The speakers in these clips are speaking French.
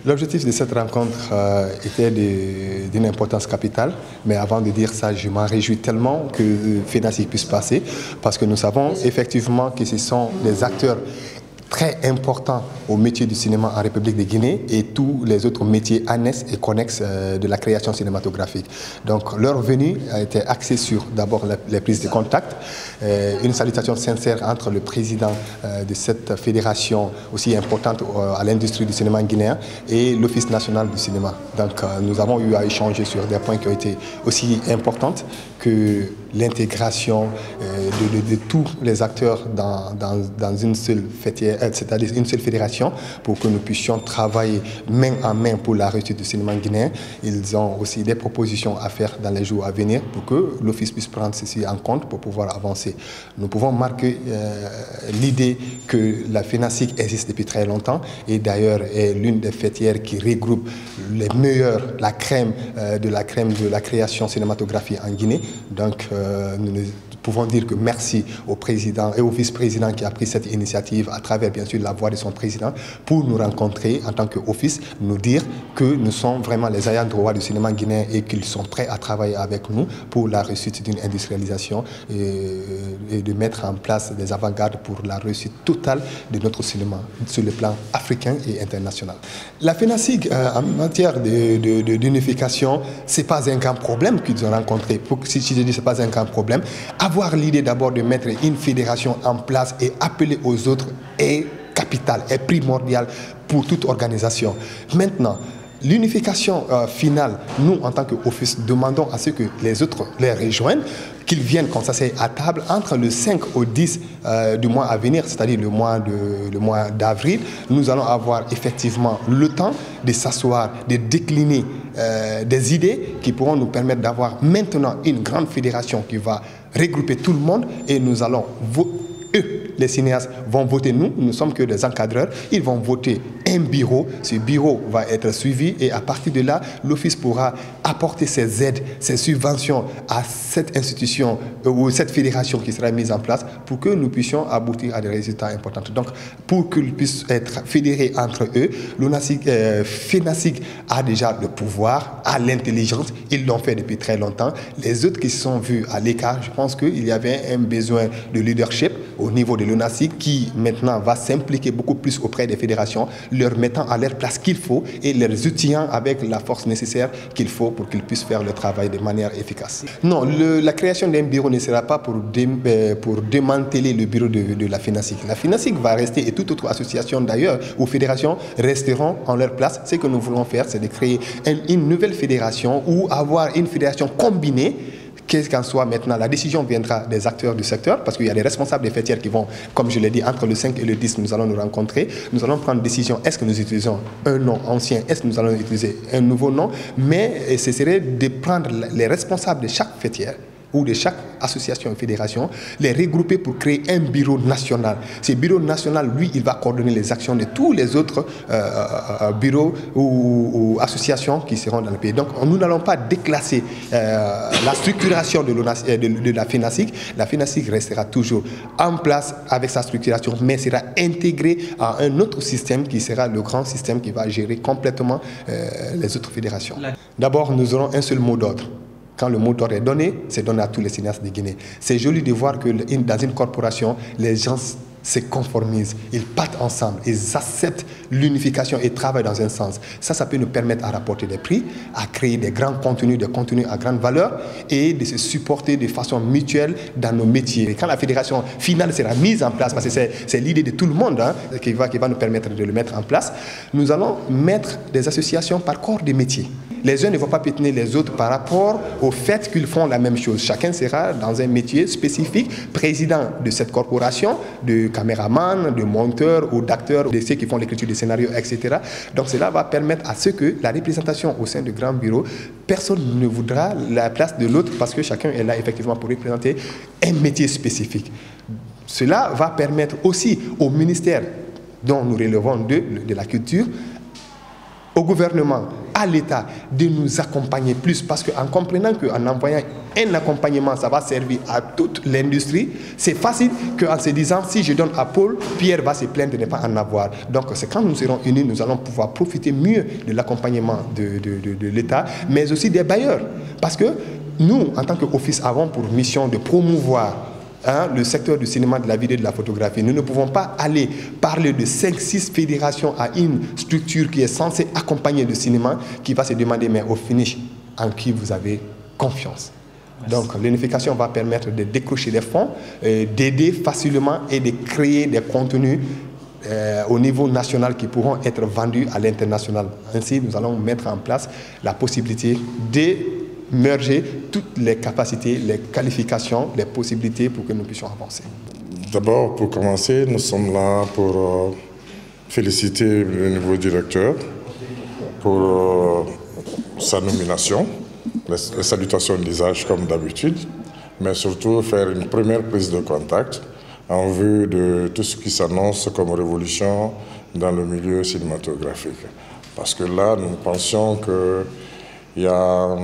L'objectif de cette rencontre était d'une importance capitale, mais avant de dire ça, je m'en réjouis tellement que FENASIC puisse passer, parce que nous savons effectivement que ce sont des acteurs très important au métier du cinéma en République de Guinée et tous les autres métiers annexes et connexes de la création cinématographique. Donc leur venue a été axée sur d'abord les prises de contact, une salutation sincère entre le président de cette fédération aussi importante à l'industrie du cinéma guinéen et l'Office national du cinéma. Donc nous avons eu à échanger sur des points qui ont été aussi importants que l'intégration de tous les acteurs dans une seule fêtière, c'est-à-dire une seule fédération, pour que nous puissions travailler main en main pour la réussite du cinéma guinéen. Ils ont aussi des propositions à faire dans les jours à venir pour que l'Office puisse prendre ceci en compte pour pouvoir avancer. Nous pouvons marquer l'idée que la FENASIC existe depuis très longtemps et d'ailleurs est l'une des fêtières qui regroupe les meilleurs, la crème de la création cinématographique en Guinée. Donc nous pouvons dire que merci au président et au vice-président qui a pris cette initiative à travers bien sûr la voix de son président pour nous rencontrer en tant qu'office, nous dire que nous sommes vraiment les ayants droit du cinéma guinéen et qu'ils sont prêts à travailler avec nous pour la réussite d'une industrialisation et de mettre en place des avant-gardes pour la réussite totale de notre cinéma sur le plan africain et international. La FENASIC en matière d'unification, ce n'est pas un grand problème qu'ils ont rencontré. Si je dis ce n'est pas un grand problème, avoir l'idée d'abord de mettre une fédération en place et appeler aux autres est capital, est primordial pour toute organisation. Maintenant, l'unification finale, nous en tant qu'office, demandons à ce que les autres les rejoignent, qu'ils viennent comme ça, c'est à table entre le 5 au 10 du mois à venir, c'est-à-dire le mois d'avril. Nous allons avoir effectivement le temps de s'asseoir, de décliner des idées qui pourront nous permettre d'avoir maintenant une grande fédération qui va regrouper tout le monde et nous allons eux, les cinéastes, vont voter nous ne sommes que des encadreurs, ils vont voter un bureau, ce bureau va être suivi et à partir de là, l'office pourra apporter ses aides, ses subventions à cette institution ou cette fédération qui sera mise en place pour que nous puissions aboutir à des résultats importants. Donc, pour qu'ils puissent être fédérés entre eux, FENASIC a déjà le pouvoir, a l'intelligence, ils l'ont fait depuis très longtemps. Les autres qui se sont vus à l'écart, je pense qu'il y avait un besoin de leadership au niveau de l'ONACIC qui maintenant va s'impliquer beaucoup plus auprès des fédérations, leur mettant à leur place qu'il faut et les outillant avec la force nécessaire qu'il faut pour qu'ils puissent faire le travail de manière efficace. Non, la création d'un bureau ne sera pas pour démanteler le bureau de la FENASIC. La FENASIC va rester et toute autre association d'ailleurs ou fédération resteront en leur place. Ce que nous voulons faire, c'est de créer une nouvelle fédération ou avoir une fédération combinée. Qu'est-ce qu'en soit maintenant, la décision viendra des acteurs du secteur parce qu'il y a des responsables des fêtières qui vont, comme je l'ai dit, entre le 5 et le 10, nous allons nous rencontrer. Nous allons prendre une décision, est-ce que nous utilisons un nom ancien, est-ce que nous allons utiliser un nouveau nom, mais ce serait de prendre les responsables de chaque fêtière ou de chaque association et fédération, les regrouper pour créer un bureau national. Ce bureau national, lui, il va coordonner les actions de tous les autres bureaux ou associations qui seront dans le pays. Donc, nous n'allons pas déclasser la structuration de la FENASIC. La FENASIC restera toujours en place avec sa structuration, mais sera intégrée à un autre système qui sera le grand système qui va gérer complètement les autres fédérations. D'abord, nous aurons un seul mot d'ordre. Quand le mot d'ordre est donné, c'est donné à tous les cinéastes de Guinée. C'est joli de voir que dans une corporation, les gens se conformisent, ils partent ensemble, ils acceptent l'unification et travaillent dans un sens. Ça peut nous permettre à rapporter des prix, à créer des grands contenus, des contenus à grande valeur et de se supporter de façon mutuelle dans nos métiers. Et quand la fédération finale sera mise en place, parce que c'est l'idée de tout le monde qui va nous permettre de le mettre en place, nous allons mettre des associations par corps de métier. Les uns ne vont pas pétiner les autres par rapport au fait qu'ils font la même chose. Chacun sera dans un métier spécifique, président de cette corporation, de caméraman, de monteur ou d'acteur, de ceux qui font l'écriture des scénarios, etc. Donc cela va permettre à ce que la représentation au sein du grand bureau, personne ne voudra la place de l'autre parce que chacun est là effectivement pour représenter un métier spécifique. Cela va permettre aussi au ministère dont nous relevons de la culture, au gouvernement, à l'État de nous accompagner plus, parce qu'en comprenant qu'en envoyant un accompagnement, ça va servir à toute l'industrie, c'est facile qu'en se disant, si je donne à Paul, Pierre va se plaindre de ne pas en avoir. Donc c'est quand nous serons unis, nous allons pouvoir profiter mieux de l'accompagnement de l'État, mais aussi des bailleurs. Parce que nous, en tant qu'office, avons pour mission de promouvoir le secteur du cinéma, de la vidéo et de la photographie. Nous ne pouvons pas aller parler de 5-6 fédérations à une structure qui est censée accompagner le cinéma, qui va se demander, mais au finish, en qui vous avez confiance. Donc l'unification va permettre de décrocher des fonds, d'aider facilement et de créer des contenus au niveau national qui pourront être vendus à l'international. Ainsi, nous allons mettre en place la possibilité de merger toutes les capacités, les qualifications, les possibilités pour que nous puissions avancer. D'abord, pour commencer, nous sommes là pour féliciter le nouveau directeur pour sa nomination, les salutations d'usage comme d'habitude, mais surtout faire une première prise de contact en vue de tout ce qui s'annonce comme révolution dans le milieu cinématographique. Parce que là, nous pensions qu'il y a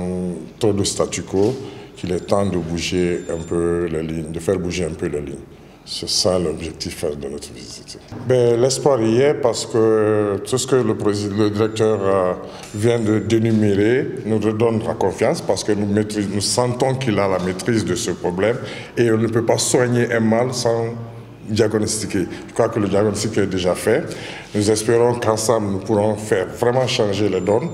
trop de statu quo, qu'il est temps de bouger un peu les lignes, de faire bouger un peu les lignes. C'est ça l'objectif de notre visite. L'espoir y est parce que tout ce que le directeur vient de dénumérer nous redonne la confiance parce que nous sentons qu'il a la maîtrise de ce problème et on ne peut pas soigner un mal sans diagnostiquer. Je crois que le diagnostic est déjà fait. Nous espérons qu'ensemble nous pourrons faire vraiment changer les donnes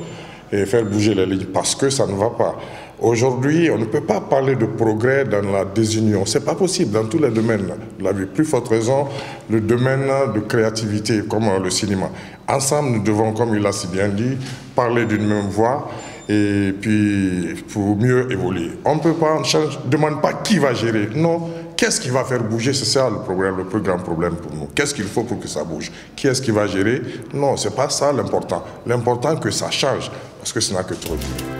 et faire bouger les lignes parce que ça ne va pas. Aujourd'hui, on ne peut pas parler de progrès dans la désunion. Ce n'est pas possible dans tous les domaines de la vie. Plus forte raison, le domaine de créativité, comme le cinéma. Ensemble, nous devons, comme il a si bien dit, parler d'une même voix et puis pour mieux évoluer. On ne peut pas, on ne demande pas qui va gérer. Non, qu'est-ce qui va faire bouger? C'est ça le problème, le plus grand problème pour nous. Qu'est-ce qu'il faut pour que ça bouge? Qui est-ce qui va gérer? Non, ce n'est pas ça l'important. L'important, c'est que ça change, parce que ce n'a que trop dit.